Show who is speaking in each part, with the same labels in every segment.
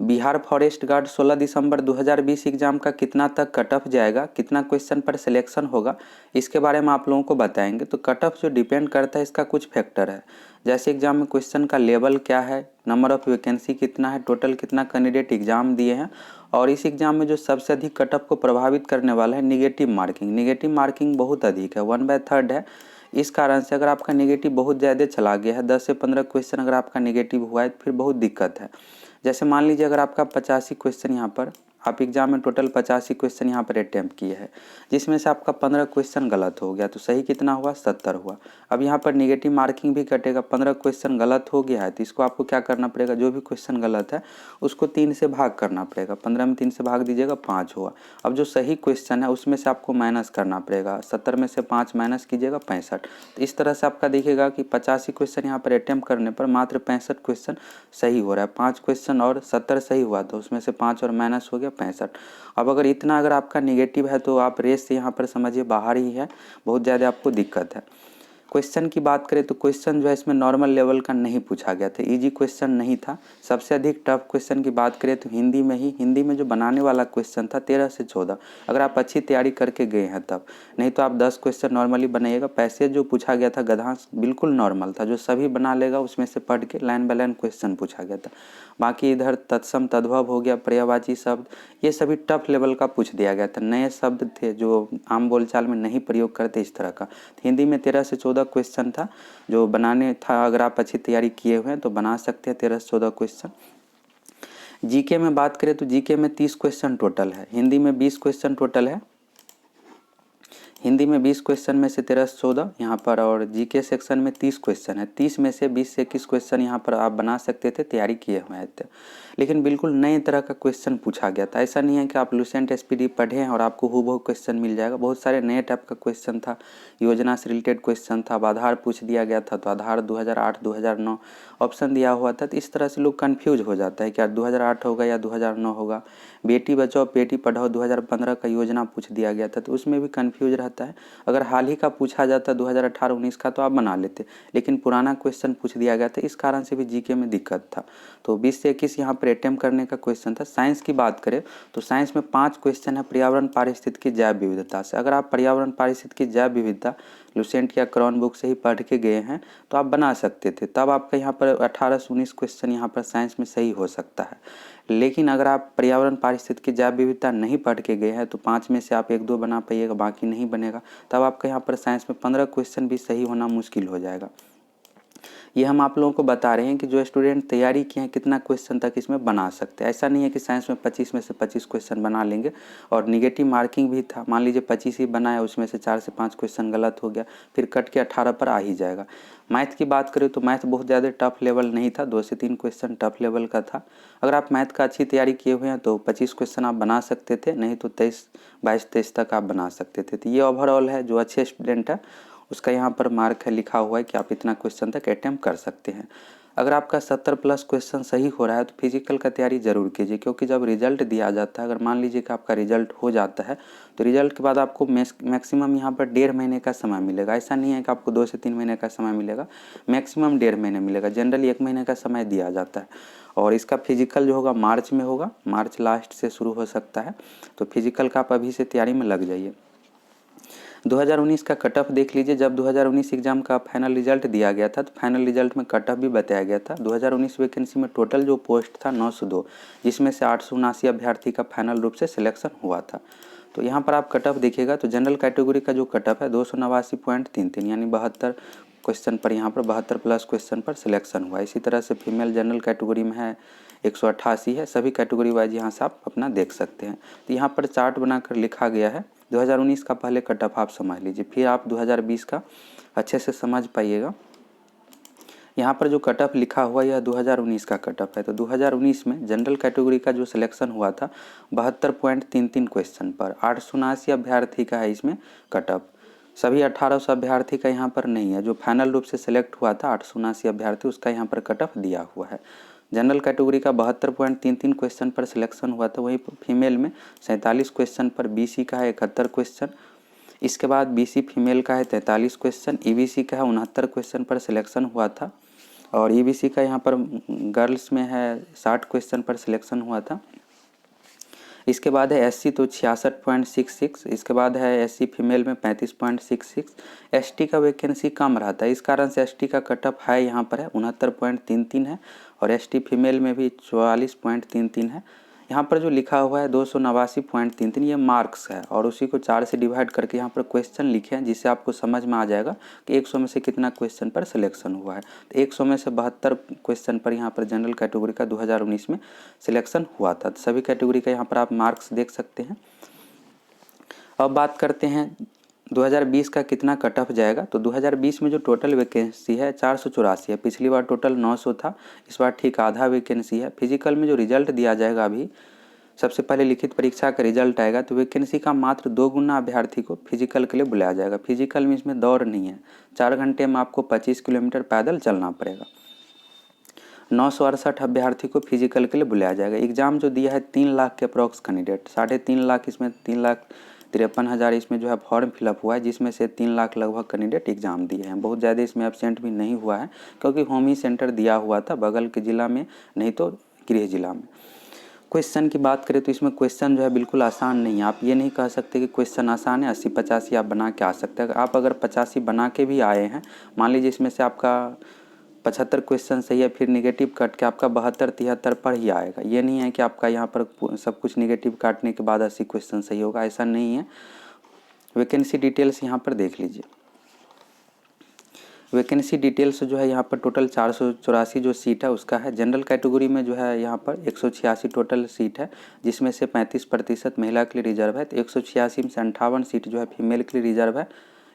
Speaker 1: Bihar forest guard 16 दिसंबर 2020 exam का कितना तक कट ऑफ जाएगा, कितना क्वेश्चन पर सिलेक्शन होगा, इसके बारे में आप लोगों को बताएंगे। तो कट ऑफ जो डिपेंड करता है इसका कुछ फैक्टर है, जैसे एग्जाम में क्वेश्चन का लेवल क्या है, नंबर ऑफ वैकेंसी कितना है, टोटल कितना कैंडिडेट एग्जाम दिए हैं, और इस एग्जाम में जो सबसे अधिक कट ऑफ को प्रभावित करने वाला है निगेटिव मार्किंग। निगेटिव मार्किंग बहुत अधिक है, 1/3 है। इस कारण से अगर आपका निगेटिव बहुत ज़्यादा चला गया है, 10 से 15 क्वेश्चन अगर आपका निगेटिव हुआ है तो फिर बहुत दिक्कत है। जैसे मान लीजिए अगर आपका 85 क्वेश्चन यहाँ पर आप एग्जाम में टोटल 85 क्वेश्चन यहाँ पर अटैम्प्ट किए हैं, जिसमें से आपका 15 क्वेश्चन गलत हो गया, तो सही कितना हुआ, 70 हुआ। अब यहाँ पर निगेटिव मार्किंग भी कटेगा, 15 क्वेश्चन गलत हो गया है तो इसको आपको क्या करना पड़ेगा, जो भी क्वेश्चन गलत है उसको 3 से भाग करना पड़ेगा। 15 में 3 से भाग दीजिएगा, 5 हुआ। अब जो सही क्वेश्चन है उसमें से आपको माइनस करना पड़ेगा, 70 में से 5 माइनस कीजिएगा, 65। तो इस तरह से आपका देखिएगा कि 85 क्वेश्चन यहाँ पर अटैम्प्ट करने पर मात्र 65 क्वेश्चन सही हो रहा है। 5 क्वेश्चन और 70 सही हुआ तो उसमें से 5 और माइनस हो गया 65। अब अगर इतना अगर आपका निगेटिव है तो आप रेस से यहाँ पर समझिए बाहर ही है, बहुत ज़्यादा आपको दिक्कत है। क्वेश्चन की बात करें तो क्वेश्चन जो है इसमें नॉर्मल लेवल का नहीं पूछा गया था, इजी क्वेश्चन नहीं था। सबसे अधिक टफ क्वेश्चन की बात करें तो हिंदी में ही, हिंदी में जो बनाने वाला क्वेश्चन था 13 से 14, अगर आप अच्छी तैयारी करके गए हैं तब, नहीं तो आप 10 क्वेश्चन नॉर्मली बनाइएगा। पैसेज जो पूछा गया था गधांश बिल्कुल नॉर्मल था, जो सभी बना लेगा उसमें से पढ़ के लाइन बाय लाइन क्वेश्चन पूछा गया था। बाकी इधर तत्सम तद्भव हो गया, पर्यायवाची शब्द, ये सभी टफ लेवल का पूछ दिया गया था। नए शब्द थे जो आम बोलचाल में नहीं प्रयोग करते इस तरह का। हिंदी में 13 से 14 क्वेश्चन था जो बनाने था, अगर आप अच्छी तैयारी किए हुए हैं तो बना सकते हैं 13 से 14 क्वेश्चन। जीके में बात करें तो जीके में 30 क्वेश्चन टोटल है, हिंदी में 20 क्वेश्चन टोटल है। हिंदी में 20 क्वेश्चन में से 13 से 14 यहाँ पर, और जीके सेक्शन में 30 क्वेश्चन है। 30 में से 20 से 21 क्वेश्चन यहाँ पर आप बना सकते थे, तैयारी किए हुए थे। लेकिन बिल्कुल नए तरह का क्वेश्चन पूछा गया था। ऐसा नहीं है कि आप लुसेंट एसपीडी पढ़े हैं और आपको हूबहू क्वेश्चन मिल जाएगा। बहुत सारे नए टाइप का क्वेश्चन था, योजना से रिलेटेड क्वेश्चन था। अब आधार पूछ दिया गया था तो आधार 2008 2009 ऑप्शन दिया हुआ था, तो इस तरह से लोग कन्फ्यूज हो जाता है क्या 2008 होगा या 2009 होगा। बेटी बचाओ बेटी पढ़ाओ 2015 का योजना पूछ दिया गया था तो उसमें भी कन्फ्यूज रहता है। अगर हाल ही का पूछा जाता 2018-19 का तो आप बना लेते, लेकिन पुराना क्वेश्चन पूछ दिया गया था, इस कारण से भी जीके में दिक्कत था। तो 20 से 21 यहाँ पर अटेम्प्ट करने का क्वेश्चन था। साइंस की बात करें तो साइंस में 5 क्वेश्चन है पर्यावरण पारिस्थितिकी जैव विविधता से। अगर आप पर्यावरण पारिस्थितिकी जैव विविधता लुसेंट या क्रॉन बुक से ही पढ़ के गए हैं तो आप बना सकते थे, तब आपका यहाँ पर 18 से 19 क्वेश्चन यहाँ पर साइंस में सही हो सकता है। लेकिन अगर आप पर्यावरण पारिस्थितिकी जैव विविधता नहीं पढ़ के गए हैं तो 5 में से आप 1-2 बना पाइएगा, बाकी नहीं बनेगा। तब आपका यहाँ पर साइंस में 15 क्वेश्चन भी सही होना मुश्किल हो जाएगा। ये हम आप लोगों को बता रहे हैं कि जो स्टूडेंट तैयारी किए हैं कितना क्वेश्चन तक इसमें बना सकते हैं। ऐसा नहीं है कि साइंस में 25 में से 25 क्वेश्चन बना लेंगे। और निगेटिव मार्किंग भी था, मान लीजिए 25 ही बनाया, उसमें से 4 से 5 क्वेश्चन गलत हो गया, फिर कट के 18 पर आ ही जाएगा। मैथ की बात करें तो मैथ बहुत ज़्यादा टफ लेवल नहीं था, 2 से 3 क्वेश्चन टफ लेवल का था। अगर आप मैथ का अच्छी तैयारी किए हुए हैं तो 25 क्वेश्चन आप बना सकते थे, नहीं तो 22-23 तक आप बना सकते थे। तो ये ओवरऑल है, जो अच्छे स्टूडेंट है उसका यहाँ पर मार्क है, लिखा हुआ है कि आप इतना क्वेश्चन तक अटैम्प्ट कर सकते हैं। अगर आपका 70+ क्वेश्चन सही हो रहा है तो फिजिकल का तैयारी जरूर कीजिए, क्योंकि जब रिजल्ट दिया जाता है, अगर मान लीजिए कि आपका रिजल्ट हो जाता है तो रिजल्ट के बाद आपको मैक्सिमम यहाँ पर 1.5 महीने का समय मिलेगा। ऐसा नहीं है कि आपको 2 से 3 महीने का समय मिलेगा, मैक्सिमम 1.5 महीने मिलेगा। जनरली 1 महीने का समय दिया जाता है। और इसका फिजिकल जो होगा मार्च में होगा, मार्च लास्ट से शुरू हो सकता है। तो फिजिकल का आप अभी से तैयारी में लग जाइए। 2019 का कट ऑफ देख लीजिए। जब 2019 एग्जाम का फाइनल रिजल्ट दिया गया था तो फाइनल रिजल्ट में कट ऑफ भी बताया गया था। 2019 वैकेंसी में टोटल जो पोस्ट था 902, जिसमें से 879 अभ्यर्थी का फाइनल रूप से सिलेक्शन हुआ था। तो यहाँ पर आप कट ऑफ देखिएगा तो जनरल कैटेगरी का जो कट ऑफ है 289.33, यानी 72 क्वेश्चन पर, यहाँ पर 72+ क्वेश्चन पर सिलेक्शन हुआ। इसी तरह से फीमेल जनरल कैटेगरी में है 188 है। सभी कैटेगरी वाइज यहाँ से आप अपना देख सकते हैं। तो यहाँ पर चार्ट बनाकर लिखा गया है। 2019 का पहले कट ऑफ आप समझ लीजिए, फिर आप 2020 का अच्छे से समझ पाइएगा। यहाँ पर जो कट ऑफ लिखा हुआ यह 2019 का कट ऑफ है। तो 2019 में जनरल कैटेगरी का जो सिलेक्शन हुआ था 72.33 क्वेश्चन पर, 879 अभ्यर्थी का है इसमें कट ऑफ। सभी 1800 अभ्यर्थी का यहाँ पर नहीं है। जो फाइनल रूप से सिलेक्ट हुआ था 879 अभ्यर्थी, उसका यहाँ पर कट ऑफ दिया हुआ है। जनरल कैटेगरी का 72.33 क्वेश्चन पर सिलेक्शन हुआ था। वहीं फीमेल में 47 क्वेश्चन पर, बीसी का है 71 क्वेश्चन, इसके बाद बीसी फीमेल का है 43 क्वेश्चन, ईबीसी का है 69 क्वेश्चन पर सिलेक्शन हुआ था। और ईबीसी का यहाँ पर गर्ल्स में है 60 क्वेश्चन पर सिलेक्शन हुआ था। इसके बाद है एससी तो 66.66, इसके बाद है एससी फीमेल में 35.66। एसटी का वैकेंसी कम रहा था, इस कारण से एसटी का कट ऑफ हाई यहाँ पर है 69.33 है, और एसटी फीमेल में भी 44.33 है। यहाँ पर जो लिखा हुआ है 289.33 ये मार्क्स है, और उसी को 4 से डिवाइड करके यहाँ पर क्वेश्चन लिखे हैं, जिससे आपको समझ में आ जाएगा कि 100 में से कितना क्वेश्चन पर सिलेक्शन हुआ है। तो 100 में से 72 क्वेश्चन पर यहाँ पर जनरल कैटेगरी का 2019 में सिलेक्शन हुआ था। तो सभी कैटेगरी का यहाँ पर आप मार्क्स देख सकते हैं। अब बात करते हैं 2020 का कितना कट ऑफ जाएगा। तो 2020 में जो टोटल वैकेंसी है 484 है, पिछली बार टोटल 900 था, इस बार ठीक आधा वैकेंसी है। फिजिकल में जो रिजल्ट दिया जाएगा, अभी सबसे पहले लिखित परीक्षा का रिजल्ट आएगा, तो वैकेंसी का मात्र 2 गुना अभ्यर्थी को फिजिकल के लिए बुलाया जाएगा। फिजिकल में इसमें दौड़ नहीं है, 4 घंटे में आपको 25 किलोमीटर पैदल चलना पड़ेगा। 968 अभ्यर्थी को फिजिकल के लिए बुलाया जाएगा। एग्ज़ाम जो दिया है 3 लाख के अप्रॉक्स कैंडिडेट, 3.5 लाख इसमें 3,53,000 इसमें जो है फॉर्म फिलअप हुआ है, जिसमें से 3 लाख लगभग कैंडिडेट एग्ज़ाम दिए हैं। बहुत ज़्यादा इसमें एब्सेंट भी नहीं हुआ है, क्योंकि होम ही सेंटर दिया हुआ था बगल के ज़िला में, नहीं तो गृह जिला में। क्वेश्चन की बात करें तो इसमें क्वेश्चन जो है बिल्कुल आसान नहीं है। आप ये नहीं कह सकते कि क्वेश्चन आसान है, 80-85 आप बना के आ सकते हैं। आप अगर 85 बना के भी आए हैं, मान लीजिए इसमें से आपका 75 क्वेश्चन सही है, फिर निगेटिव कट के आपका 72-73 पर ही आएगा। ये नहीं है कि आपका यहाँ पर सब कुछ निगेटिव काटने के बाद 80 क्वेश्चन सही होगा, ऐसा नहीं है। वैकेंसी डिटेल्स यहाँ पर देख लीजिए। वैकेंसी डिटेल्स जो है यहाँ पर टोटल 484 जो सीट है उसका है। जनरल कैटेगरी में जो है यहाँ पर 186 टोटल सीट है, जिसमें से 35% महिला के लिए रिजर्व है। तो 186 में से 58 सीट जो है फीमेल के लिए रिजर्व है।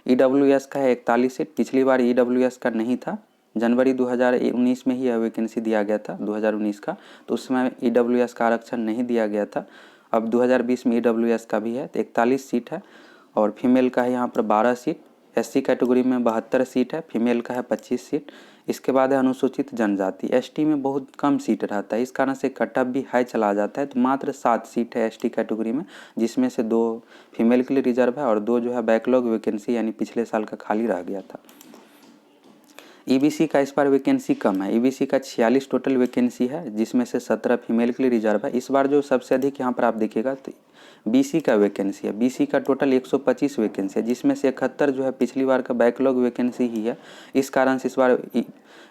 Speaker 1: ईडब्ल्यूएस का है 41 सीट, पिछली बार ईडब्ल्यूएस का नहीं था, जनवरी 2019 में ही यह वैकेंसी दिया गया था 2019 का, तो उस समय ईडब्ल्यूएस का आरक्षण नहीं दिया गया था। अब 2020 में ईडब्ल्यूएस का भी है, तो 41 सीट है, और फीमेल का है यहाँ पर 12 सीट। एससी कैटेगरी में 72 सीट है, फीमेल का है 25 सीट। इसके बाद है अनुसूचित जनजाति। एसटी में बहुत कम सीट रहता है, इस कारण से कट ऑफ भी हाई चला जाता है। तो मात्र 7 सीट है एसटी कैटेगरी में, जिसमें से 2 फीमेल के लिए रिजर्व है और 2 जो है बैकलॉग वैकेंसी यानी पिछले साल का खाली रह गया था। ईबीसी का इस बार वैकेंसी कम है। ईबीसी का 46 टोटल वैकेंसी है, जिसमें से 17 फीमेल के लिए रिजर्व है। इस बार जो सबसे अधिक यहाँ पर आप देखिएगा तो बीसी का वैकेंसी है। बीसी का टोटल 125 वैकेंसी है, जिसमें से 71 जो है पिछली बार का बैकलॉग वैकेंसी ही है। इस कारण से इस बार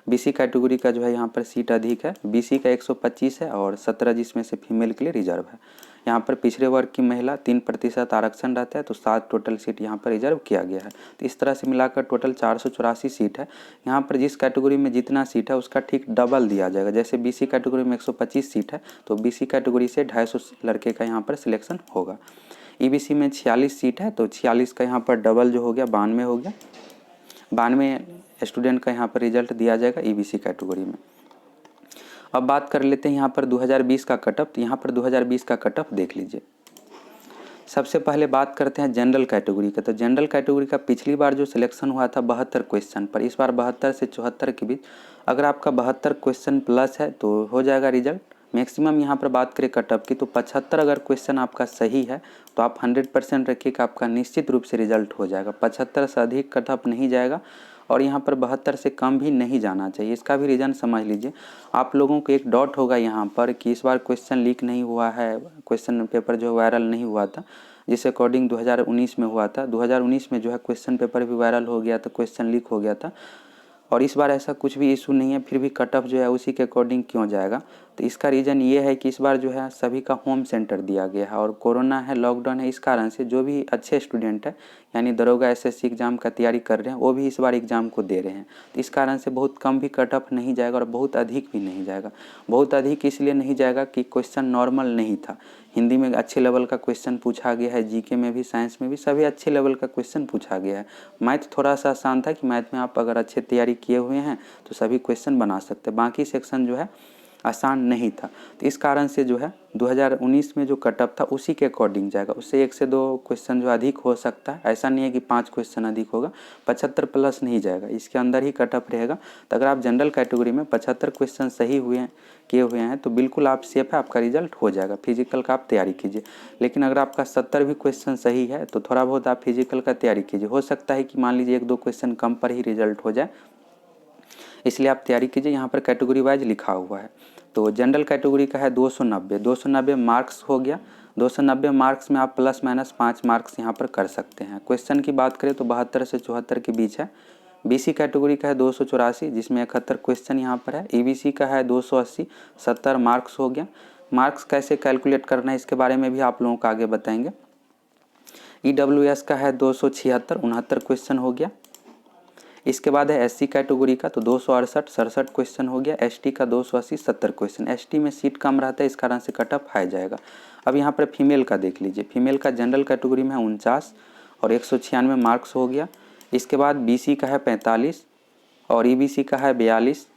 Speaker 1: बीसी कैटेगरी का जो है यहाँ पर सीट अधिक है। बीसी का 125 है और 17 जिसमें से फीमेल के लिए रिजर्व है। यहाँ पर पिछड़े वर्ग की महिला 3% आरक्षण रहता है, तो 7 टोटल सीट यहाँ पर रिजर्व किया गया है। तो इस तरह से मिलाकर टोटल 484 सीट है। यहाँ पर जिस कैटेगरी में जितना सीट है उसका ठीक डबल दिया जाएगा। जैसे बीसी कैटेगरी में 125 सीट है, तो बीसी कैटेगरी से 250 लड़के का यहाँ पर सिलेक्शन होगा। ईबीसी में 46 सीट है, तो 46 का यहाँ पर डबल जो हो गया 92 हो गया। 92 स्टूडेंट का यहाँ पर रिजल्ट दिया जाएगा ईबीसी कैटेगरी में। अब बात कर लेते हैं यहाँ पर 2020 का कटअप। तो यहाँ पर 2020 का कटअप देख लीजिए। सबसे पहले बात करते हैं जनरल कैटेगरी का। तो जनरल कैटेगरी का पिछली बार जो सिलेक्शन हुआ था 72 क्वेश्चन पर, इस बार 72 से 74 के बीच। अगर आपका 72 क्वेश्चन प्लस है तो हो जाएगा रिजल्ट। मैक्सिमम यहाँ पर बात करें कटअप की, तो 75 अगर क्वेश्चन आपका सही है तो आप 100% रखिए कि आपका निश्चित रूप से रिजल्ट हो जाएगा। 75 से अधिक कटअप नहीं जाएगा, और यहाँ पर 72 से कम भी नहीं जाना चाहिए। इसका भी रीज़न समझ लीजिए। आप लोगों को एक डाउट होगा यहाँ पर कि इस बार क्वेश्चन लीक नहीं हुआ है, क्वेश्चन पेपर जो वायरल नहीं हुआ था, जिस अकॉर्डिंग 2019 में हुआ था। 2019 में जो है क्वेश्चन पेपर भी वायरल हो गया था, क्वेश्चन लीक हो गया था, और इस बार ऐसा कुछ भी इशू नहीं है, फिर भी कट ऑफ जो है उसी के अकॉर्डिंग क्यों जाएगा। तो इसका रीज़न ये है कि इस बार जो है सभी का होम सेंटर दिया गया है, और कोरोना है, लॉकडाउन है, इस कारण से जो भी अच्छे स्टूडेंट है यानी दरोगा एसएससी एग्ज़ाम का तैयारी कर रहे हैं वो भी इस बार एग्ज़ाम को दे रहे हैं। तो इस कारण से बहुत कम भी कट ऑफ नहीं जाएगा और बहुत अधिक भी नहीं जाएगा। बहुत अधिक इसलिए नहीं जाएगा कि क्वेश्चन नॉर्मल नहीं था। हिंदी में अच्छे लेवल का क्वेश्चन पूछा गया है, जीके में भी, साइंस में भी, सभी अच्छे लेवल का क्वेश्चन पूछा गया है। मैथ थोड़ा सा आसान था कि मैथ में आप अगर अच्छे तैयारी किए हुए हैं तो सभी क्वेश्चन बना सकते हैं। बाकी सेक्शन जो है आसान नहीं था। तो इस कारण से जो है 2019 में जो कटअप था उसी के अकॉर्डिंग जाएगा। उससे 1 से 2 क्वेश्चन जो अधिक हो सकता है, ऐसा नहीं है कि 5 क्वेश्चन अधिक होगा। 75 प्लस नहीं जाएगा, इसके अंदर ही कटअप रहेगा। तो अगर आप जनरल कैटेगरी में 75 क्वेश्चन सही किए हुए हैं तो बिल्कुल आप सेफ है, आपका रिजल्ट हो जाएगा। फिजिकल का आप तैयारी कीजिए। लेकिन अगर आपका 70 भी क्वेश्चन सही है तो थोड़ा बहुत आप फिजिकल का तैयारी कीजिए। हो सकता है कि मान लीजिए 1-2 क्वेश्चन कम पर ही रिजल्ट हो जाए। इसलिए आप तैयारी कीजिए। यहाँ पर कैटेगरी वाइज लिखा हुआ है। तो जनरल कैटेगरी का है 290 मार्क्स हो गया। 290 मार्क्स में आप प्लस माइनस 5 मार्क्स यहाँ पर कर सकते हैं। क्वेश्चन की बात करें तो 72 से 74 के बीच है। बीसी कैटेगरी का है 284 जिसमें 71 क्वेश्चन यहाँ पर है। ईबीसी का है 280, 70 मार्क्स हो गया। मार्क्स कैसे कैलकुलेट करना है इसके बारे में भी आप लोगों को आगे बताएंगे। ईडब्ल्यूएस का है 276, 69 क्वेश्चन हो गया। इसके बाद है एससी कैटेगरी का, तो 268, 67 क्वेश्चन हो गया। एसटी का 280, 70 क्वेश्चन। एसटी में सीट कम रहता है, इस कारण से कट ऑफ हाई जाएगा। अब यहाँ पर फीमेल का देख लीजिए। फीमेल का जनरल कैटेगरी में है 49 और 196 मार्क्स हो गया। इसके बाद बीसी का है 45 और ईबीसी का है 42,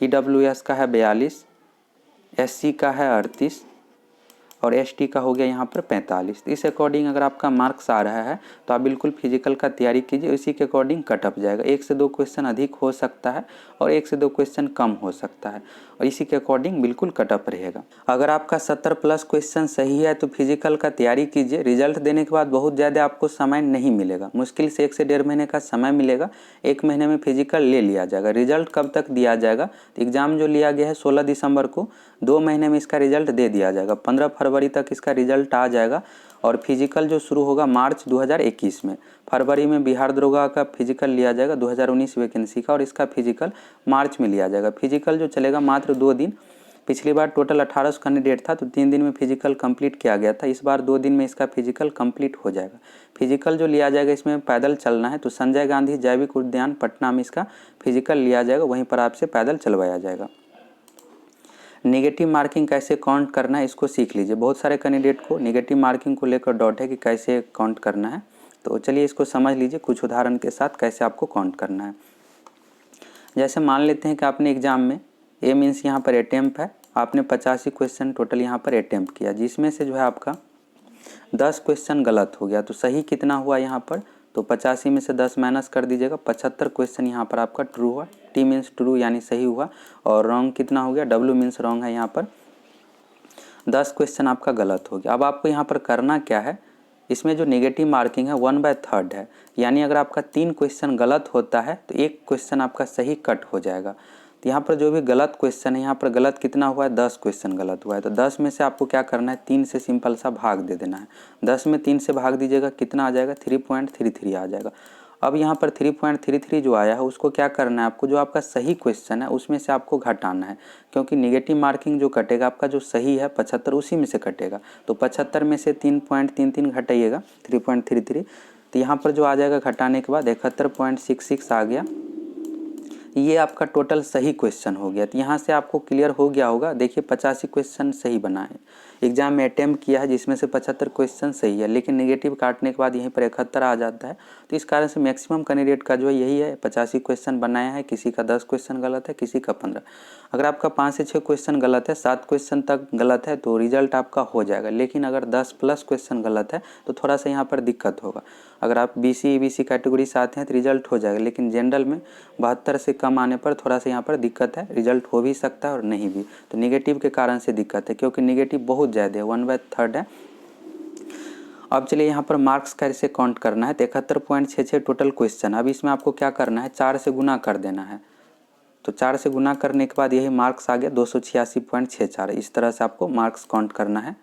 Speaker 1: ईडब्ल्यूएस का है 42, एससी का है 38 और एसटी का हो गया यहाँ पर 45। इस अकॉर्डिंग अगर आपका मार्क्स आ रहा है तो आप बिल्कुल फिजिकल का तैयारी कीजिए, इसी के अकॉर्डिंग कट ऑफ जाएगा। 1 से 2 क्वेश्चन अधिक हो सकता है और 1 से 2 क्वेश्चन कम हो सकता है और इसी के अकॉर्डिंग बिल्कुल कट ऑफ रहेगा। अगर आपका 70 प्लस क्वेश्चन सही है तो फिजिकल का तैयारी कीजिए। रिजल्ट देने के बाद बहुत ज़्यादा आपको समय नहीं मिलेगा, मुश्किल से 1 से 1.5 महीने का समय मिलेगा। 1 महीने में फिजिकल ले लिया जाएगा। रिजल्ट कब तक दिया जाएगा? तो एग्ज़ाम जो लिया गया है 16 दिसंबर को, 2 महीने में इसका रिजल्ट दे दिया जाएगा। 15 फरवरी तक इसका रिजल्ट आ जाएगा और फिजिकल जो शुरू होगा मार्च 2021 में। फरवरी में बिहार दरोगा का फिजिकल लिया जाएगा 2019 वैकेंसी का और इसका फिजिकल मार्च में लिया जाएगा। फिजिकल जो चलेगा मात्र 2 दिन। पिछली बार टोटल 1800 कैंडिडेट था तो 3 दिन में फिजिकल कंप्लीट किया गया था। इस बार 2 दिन में इसका फिजिकल कंप्लीट हो जाएगा। फिजिकल जो लिया जाएगा इसमें पैदल चलना है, तो संजय गांधी जैविक उद्यान पटना में इसका फिजिकल लिया जाएगा, वहीं पर आपसे पैदल चलवाया जाएगा। नेगेटिव मार्किंग कैसे काउंट करना है इसको सीख लीजिए। बहुत सारे कैंडिडेट को नेगेटिव मार्किंग को लेकर डाउट है कि कैसे काउंट करना है, तो चलिए इसको समझ लीजिए कुछ उदाहरण के साथ कैसे आपको काउंट करना है। जैसे मान लेते हैं कि आपने एग्जाम में ए मीन्स यहाँ पर अटेम्प्ट है, आपने 85 क्वेश्चन टोटल यहाँ पर अटेम्प्ट किया, जिसमें से जो है आपका 10 क्वेश्चन गलत हो गया। तो सही कितना हुआ यहाँ पर? तो 85 में से 10 माइनस कर दीजिएगा, 75 क्वेश्चन यहाँ पर आपका ट्रू हुआ। टी मीन्स ट्रू यानी सही हुआ और रॉन्ग कितना हो गया? डब्ल्यू मीन्स रॉन्ग है। यहाँ पर 10 क्वेश्चन आपका गलत हो गया। अब आपको यहाँ पर करना क्या है? इसमें जो नेगेटिव मार्किंग है 1/3 है, यानी अगर आपका 3 क्वेश्चन गलत होता है तो 1 क्वेश्चन आपका सही कट हो जाएगा। तो यहाँ पर जो भी गलत क्वेश्चन है, यहाँ पर गलत कितना हुआ है? 10 क्वेश्चन गलत हुआ है। तो 10 में से आपको क्या करना है? 3 से सिंपल सा भाग दे देना है। 10 में 3 से भाग दीजिएगा, कितना आ जाएगा? 3.33 आ जाएगा। अब यहाँ पर 3.33 जो आया है उसको क्या करना है आपको? जो आपका सही क्वेश्चन है उसमें से आपको घटाना है, क्योंकि नेगेटिव मार्किंग जो कटेगा आपका जो सही है 75 उसी में से कटेगा। तो 75 में से 3.33 घटाइएगा 3.33, तो यहाँ पर जो आ जाएगा घटाने के बाद 71.66 आ गया। ये आपका टोटल सही क्वेश्चन हो गया। तो यहाँ से आपको क्लियर हो गया होगा। देखिए 85 क्वेश्चन सही बना है, एग्जाम में अटेम्प्ट किया है जिसमें से 75 क्वेश्चन सही है, लेकिन नेगेटिव काटने के बाद यहीं पर 71 आ जाता है। तो इस कारण से मैक्सिमम कैंडिडेट का जो है यही है, 85 क्वेश्चन बनाया है, किसी का 10 क्वेश्चन गलत है, किसी का 15। अगर आपका 5 से 6 क्वेश्चन गलत है, 7 क्वेश्चन तक गलत है तो रिजल्ट आपका हो जाएगा। लेकिन अगर 10 प्लस क्वेश्चन गलत है तो थोड़ा सा यहाँ पर दिक्कत होगा। अगर आप बीसी ईबीसी कैटेगरी से आते हैं तो रिजल्ट हो जाएगा, लेकिन जनरल में 72 से कम आने पर थोड़ा सा यहाँ पर दिक्कत है, रिजल्ट हो भी सकता है और नहीं भी। तो नेगेटिव के कारण से दिक्कत है, क्योंकि नेगेटिव बहुत ज़्यादा है, 1/3 है। अब चलिए यहाँ पर मार्क्स कैसे काउंट करना है। 71.66 टोटल क्वेश्चन। अब इसमें आपको क्या करना है? 4 से गुना कर देना है। तो 4 से गुना करने के बाद यही मार्क्स आ गया 286.64। इस तरह से आपको मार्क्स काउंट करना है।